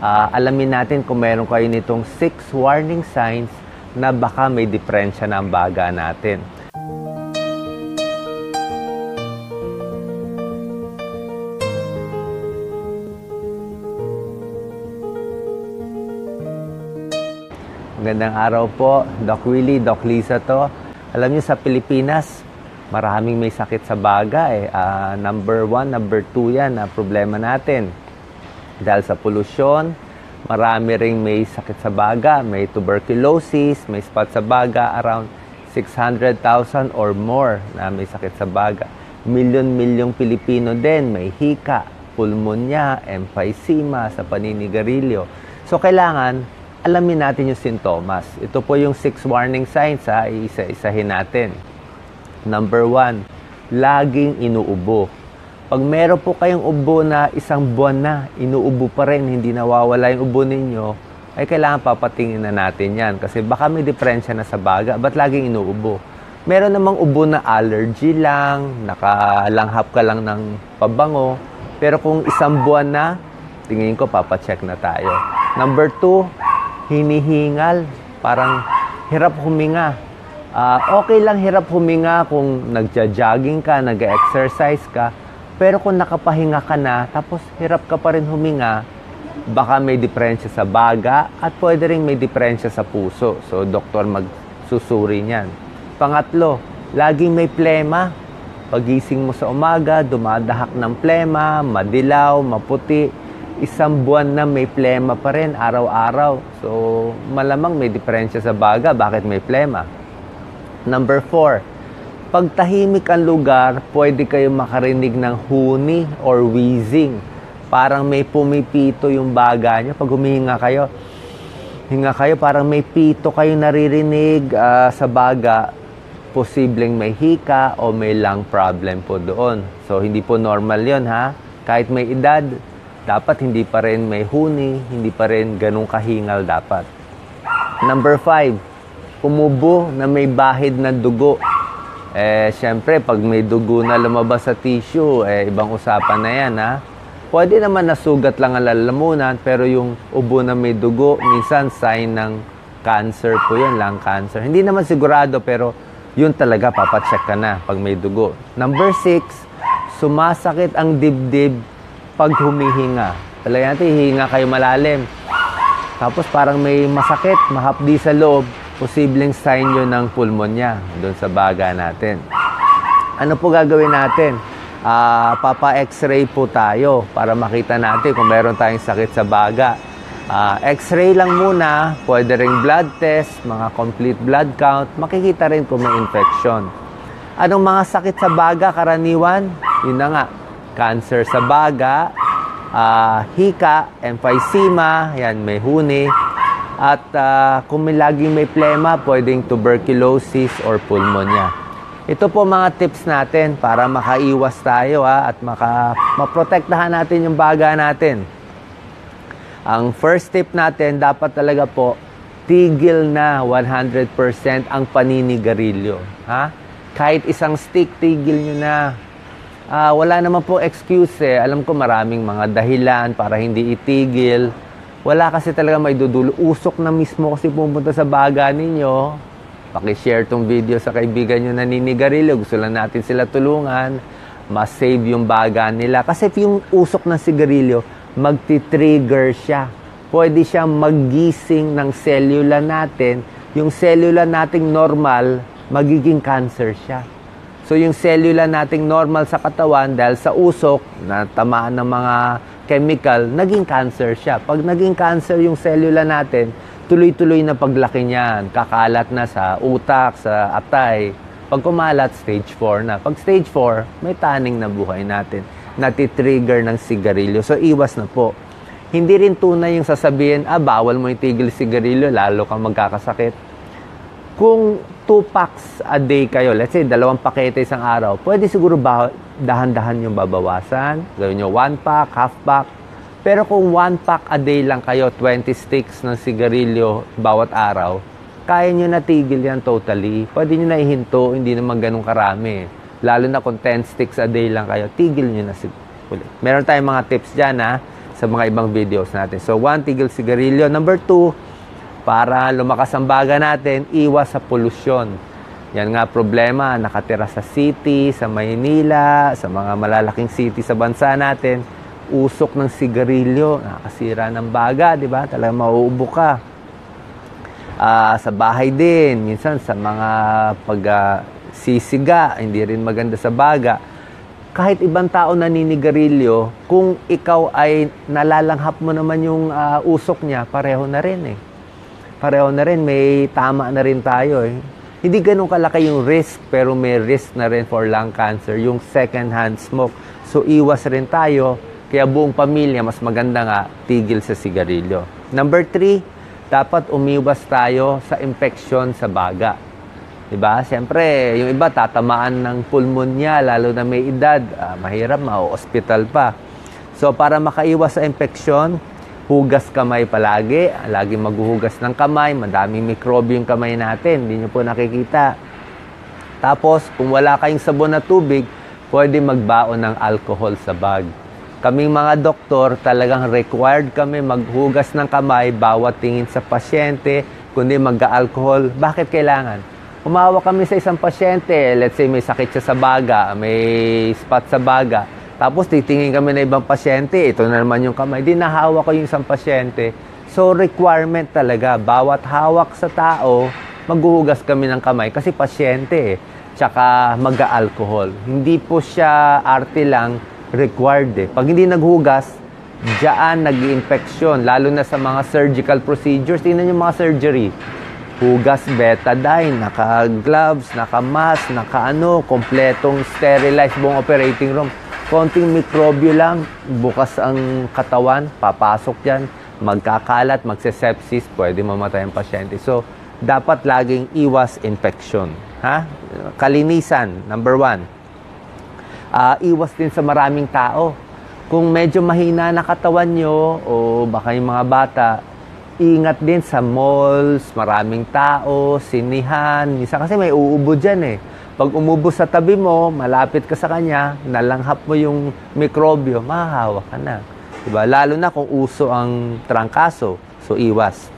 alamin natin kung meron kayo nitong 6 warning signs na baka may diferensya ng baga natin. Magandang araw po, Doc Willie, Doc Lisa to. Alam niyo sa Pilipinas, maraming may sakit sa baga number 1, number 2 yan na problema natin. Dahil sa polusyon, marami ring may sakit sa baga, may tuberculosis, may spot sa baga, around 600,000 or more na may sakit sa baga. Milyon-milyong Pilipino din may hika, pulmonya, emphysema sa paninigarilyo. So kailangan alamin natin yung sintomas. Ito po yung 6 warning signs, isa-isahin natin. Number 1, laging inuubo. Pag meron po kayong ubo na isang buwan na, inuubo pa rin, hindi nawawala yung ubo ninyo, ay kailangan papatingin na natin yan. Kasi baka may diferensya na sa baga, ba't laging inuubo? Meron namang ubo na allergy lang, nakalanghap ka lang ng pabango, pero kung isang buwan na, tingin ko papacheck na tayo. Number 2, hinihingal, parang hirap huminga. Okay lang hirap huminga kung nagja-jogging ka, nag-exercise ka, pero kung nakapahinga ka na, tapos hirap ka pa rin huminga, baka may diferensya sa baga at pwede rin may diferensya sa puso. So, doktor magsusuri niyan. Pangatlo, laging may plema. Pagising mo sa umaga, dumadahak ng plema, madilaw, maputi. Isang buwan na may plema pa rin, araw-araw. So, malamang may diferensya sa baga. Bakit may plema? Number 4, pag tahimik ang lugar, pwede kayo makarinig ng huni or wheezing. Parang may pumipito yung baga nyo. Pag humihinga kayo, parang may pito kayo naririnig sa baga. Posibleng may hika o may lung problem po doon. So, hindi po normal yon ha. Kahit may edad, dapat hindi pa rin may huni, hindi pa rin ganung kahingal dapat. Number 5, umubo na may bahid na dugo. Siyempre, pag may dugo na lumabas sa tissue, ibang usapan na yan, ha? Pwede naman nasugat lang ang lalamunan, pero yung ubo na may dugo, minsan sign ng cancer po yun, lung cancer. Hindi naman sigurado, pero yun talaga, papacheck ka na pag may dugo. Number 6, sumasakit ang dibdib pag humihinga. Talaga natin, hihinga kayo malalim. Tapos parang may masakit, mahapdi sa loob, posibleng sign yun ng pulmonya doon sa baga natin. Ano po gagawin natin? Papa-x-ray po tayo para makita natin kung meron tayong sakit sa baga. X-ray lang muna, pwede ring blood test, mga complete blood count, makikita rin kung may infection. Anong mga sakit sa baga karaniwan? Yun na nga, cancer sa baga, hika, emphysema, yan, may huni. At kung may laging may plema, pwedeng tuberculosis or pulmonya. Ito po mga tips natin para makaiwas tayo at maprotektahan natin yung baga natin. Ang first tip natin, dapat talaga po, tigil na 100% ang paninigarilyo. Ha? Kahit isang stick, tigil nyo na. Wala naman po excuse Alam ko maraming mga dahilan para hindi itigil. Wala kasi talaga may dudulo. Usok na mismo kasi pumunta sa baga ninyo. Paki-share tong video sa kaibigan nyo na naninigarilyo. Gusto lang natin sila tulungan. Mas save yung baga nila. Kasi yung usok ng sigarilyo, magti-trigger siya. Pwede siyang maggising ng cellula natin. Yung cellula nating normal, magiging cancer siya. So, yung cellula nating normal sa katawan, dahil sa usok, na tamaan ng mga chemical, naging cancer siya. Pag naging cancer yung cellula natin, tuloy-tuloy na paglaki niyan. Kakalat na sa utak, sa atay. Pag kumalat, stage 4 na. Pag stage 4, may taning na buhay natin. Natitrigger ng sigarilyo. So, iwas na po. Hindi rin tunay yung sasabihin, bawal mo itigil sigarilyo, lalo kang magkakasakit. Kung 2 packs a day kayo, let's say, 2 pakete isang araw, pwede siguro dahan-dahan yung babawasan. Gawin nyo 1 pack, half pack. Pero kung 1 pack a day lang kayo, 20 sticks ng sigarilyo bawat araw, kaya nyo natigil yan totally. Pwede nyo na ihinto, hindi naman ganun karami. Lalo na kung 10 sticks a day lang kayo, tigil nyo na siguro. Meron tayong mga tips dyan, ha? sa mga ibang videos natin. So, 1, tigil sigarilyo. Number 2, para lumakas ang baga natin, iwas sa polusyon. Yan nga problema, nakatira sa city, sa Maynila, sa mga malalaking city sa bansa natin, usok ng sigarilyo, nakakasira ng baga, di ba? Talagang mauubo ka. Sa bahay din, minsan sa mga pagsisiga, hindi rin maganda sa baga. Kahit ibang tao naninigarilyo, kung ikaw ay nalalanghap mo naman yung usok niya, pareho na rin eh. Pareho na rin, may tama na rin tayo eh. Hindi ganun kalaki yung risk, pero may risk na rin for lung cancer, yung second-hand smoke. So, iwas rin tayo, kaya buong pamilya, mas maganda nga, tigil sa sigarilyo. Number 3, dapat umiwas tayo sa infection sa baga. Diba? Siyempre, yung iba tatamaan ng pulmonya, lalo na may edad, mahirap, ma-hospital pa. So, para makaiwas sa infection, hugas kamay palagi. Lagi maghuhugas ng kamay, madaming mikrobyo yung kamay natin, hindi nyo po nakikita. Tapos, kung wala kayong sabon na tubig, pwede magbaon ng alcohol sa bag. Kaming mga doktor, talagang required kami maghugas ng kamay bawat tingin sa pasyente, kundi mag-alcohol. Bakit kailangan? Umawak kami sa isang pasyente, let's say may sakit siya sa baga, may spot sa baga, tapos titingin kami na ibang pasyente, ito na naman yung kamay, di nahawak ko yung isang pasyente. So requirement talaga, bawat hawak sa tao, maghuhugas kami ng kamay kasi pasyente eh, tsaka mag-alcohol. Hindi po siya arte lang, required eh. Pag hindi naghugas, diyan nag-infection, lalo na sa mga surgical procedures. Tingnan yung mga surgery. Hugas, betadine, naka-gloves, naka-mask, naka-ano, kompletong sterilized buong operating room. Konting mikrobyo lang, bukas ang katawan, papasok yan, magkakalat, magsesepsis, pwede mamatay ang pasyente. So, dapat laging iwas infection. Ha? Kalinisan, number 1. Iwas din sa maraming tao. Kung medyo mahina na katawan nyo, o baka yung mga bata, ingat din sa malls, maraming tao, sinihan. Minsan kasi may uubo dyan eh. Pag umubo sa tabi mo, malapit ka sa kanya, nalanghap mo yung mikrobyo, mahahawa ka na. Diba? Lalo na kung uso ang trangkaso. So, iwas.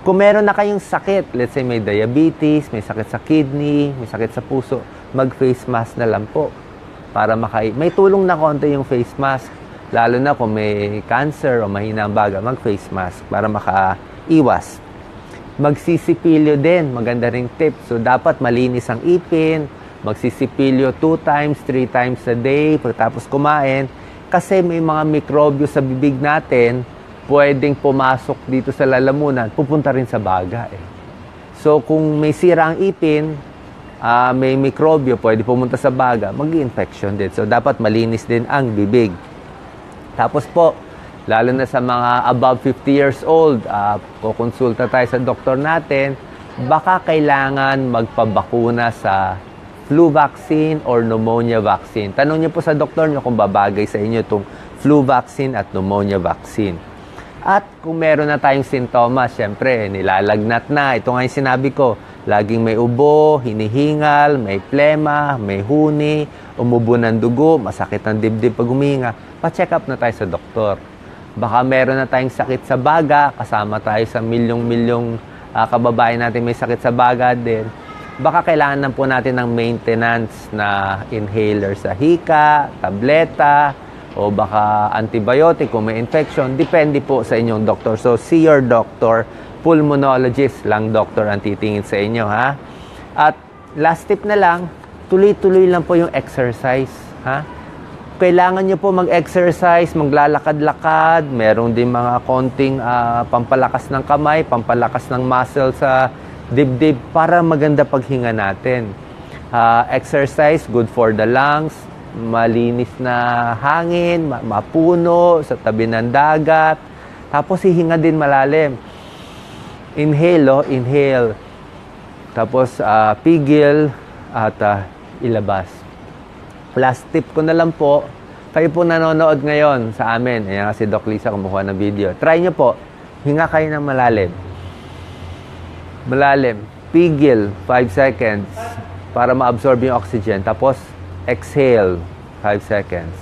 Kung meron na kayong sakit, let's say may diabetes, may sakit sa kidney, may sakit sa puso, mag-face mask na lang po. Para may tulong na konti yung face mask. Lalo na kung may cancer o mahina ang baga, mag-face mask para makaiwas. Magsisipilyo din, maganda ring tip. So, dapat malinis ang ipin, magsisipilyo 2 times, 3 times a day, pagkatapos kumain. Kasi may mga mikrobyo sa bibig natin, pwedeng pumasok dito sa lalamunan, pupunta rin sa baga eh. So, kung may sira ang ipin, may mikrobyo, pwede pumunta sa baga, mag-infection din. So, dapat malinis din ang bibig. Tapos po, lalo na sa mga above 50 years old, kukonsulta tayo sa doktor natin, baka kailangan magpabakuna sa flu vaccine or pneumonia vaccine. Tanong niyo po sa doktor niyo kung babagay sa inyo itong flu vaccine at pneumonia vaccine. At kung meron na tayong sintomas, syempre, nilalagnat na. Ito nga yung sinabi ko, laging may ubo, hinihingal, may plema, may huni, umubo ng dugo, masakit ang dibdib pag huminga, pa-check up na tayo sa doktor. Baka meron na tayong sakit sa baga, kasama tayo sa milyong-milyong kababayan natin may sakit sa baga din. Baka kailangan na po natin ng maintenance na inhaler sa hika, tableta, o baka antibiotic kung may infection. Depende po sa inyong doktor. So, see your doctor. Pulmonologist lang doktor ang titingin sa inyo, ha? At last tip na lang, tuloy-tuloy lang po yung exercise, ha? Kailangan nyo po mag-exercise, maglalakad-lakad, meron din mga konting pampalakas ng kamay, pampalakas ng muscle sa dibdib para maganda paghinga natin. Exercise, good for the lungs, malinis na hangin, mapuno sa tabi ng dagat, tapos hihinga din malalim. Inhale, inhale. Tapos pigil at ilabas. Last tip ko na lang po, kayo po nanonood ngayon sa amin. Ayan si Doc Lisa kumukuha ng video. Try nyo po, hinga kayo ng malalim. Malalim. Pigil, 5 seconds para ma-absorb yung oxygen. Tapos, exhale, 5 seconds.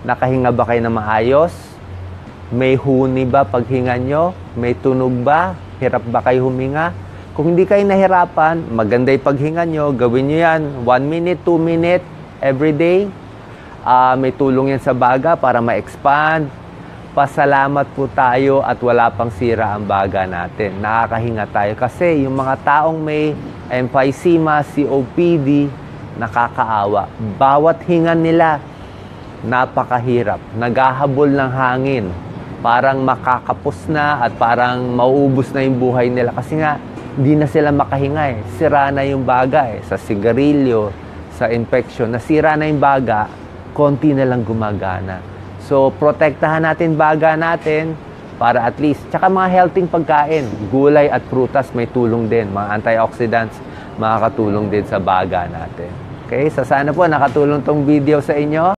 Nakahinga ba kayo na maayos? May huni ba paghinga nyo? May tunog ba? Hirap ba kayo huminga? Kung hindi kayo nahirapan, maganda yung paghinga nyo, gawin nyo yan 1 minute, 2 minute every day. May tulong yan sa baga para ma-expand. Pasalamat po tayo at wala pang sira ang baga natin. Nakakahinga tayo kasi yung mga taong may emphysema, COPD, nakakaawa. Bawat hinga nila, napakahirap. Naghahabol ng hangin. Parang makakapos na at parang mauubos na yung buhay nila. Kasi nga, hindi na sila makahinga eh. Sira na yung baga eh. Sa sigarilyo, sa infection. Nasira na yung baga, konti na lang gumagana. So, protektahan natin baga natin para at least. Tsaka mga healthy pagkain. Gulay at prutas may tulong din. Mga antioxidants makakatulong din sa baga natin. Okay? So, sana po nakatulong tong video sa inyo.